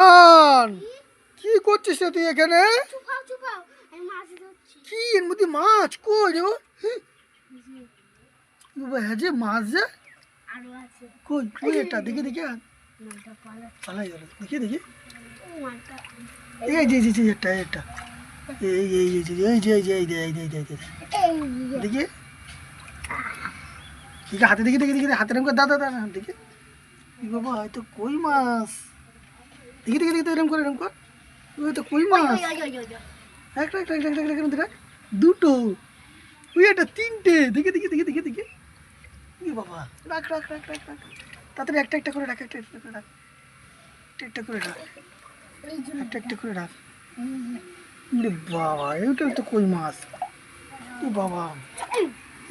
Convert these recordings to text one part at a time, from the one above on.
আন, কি করছিস রে তুই এখানে? কি এর মধ্যে মাছ কই রে? বাবা হ্যাঁ যে মাছ যে কই কই এটা দেখি দেখি পালাই গেল দেখি দেখি এই যে এটা এটা দেখি দেখি হাতে দেখি দেখি দেখি হাতে এরকম করে দাদা দাদা দেখি বাবা হয়তো কই মাছ দেখি দেখি দেখি এরকম করে এরকম কর হয়তো কই মাছ একটা একটা একটা একটা একটা একটা দুটো ওই একটা তিনটে দেখি দেখি দেখি দেখি দেখি বাবা রাখ রাখ রাখ রাখ রাখ তাড়াতাড়ি একটা একটা করে রাখ একটা একটা করে রাখ একটা করে রাখ একটা একটা করে রাখ বাবা এইটা তো কই মাছ ও বাবা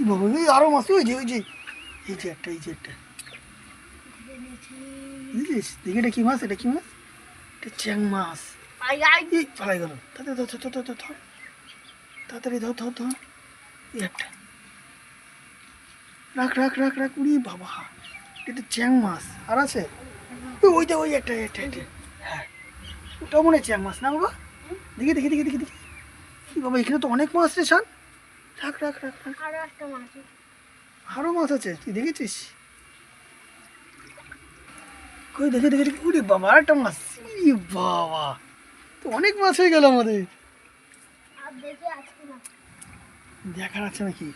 বাবা এই আরো মাছ ওই যে একটা বুঝলিস দেখি এটা কি মাছ এটা কি মাছ এটা চ্যাং মাছ পালাই গেল তাড়াতাড়ি ধর ধর ধর এই একটা রাখ রাখ রাখ রাখ উড়ি বাবা এটা চ্যাং মাছ আর আছে ওইটা ওই একটা একটা একটা হ্যাঁ ওটাও মনে হয় চ্যাং মাছ না বাবা দেখি দেখি দেখি দেখি দেখি বাবা এখানে তো অনেক মাছ রে শান রাখ রাখ রাখ রাখ আরো মাছ আছে তুই দেখেছিস কই দেখে দেখে দেখি উড়ি বাবা আর একটা মাছ বাবা তো অনেক মাছ হয়ে গেল আমাদের দেখার আছে নাকি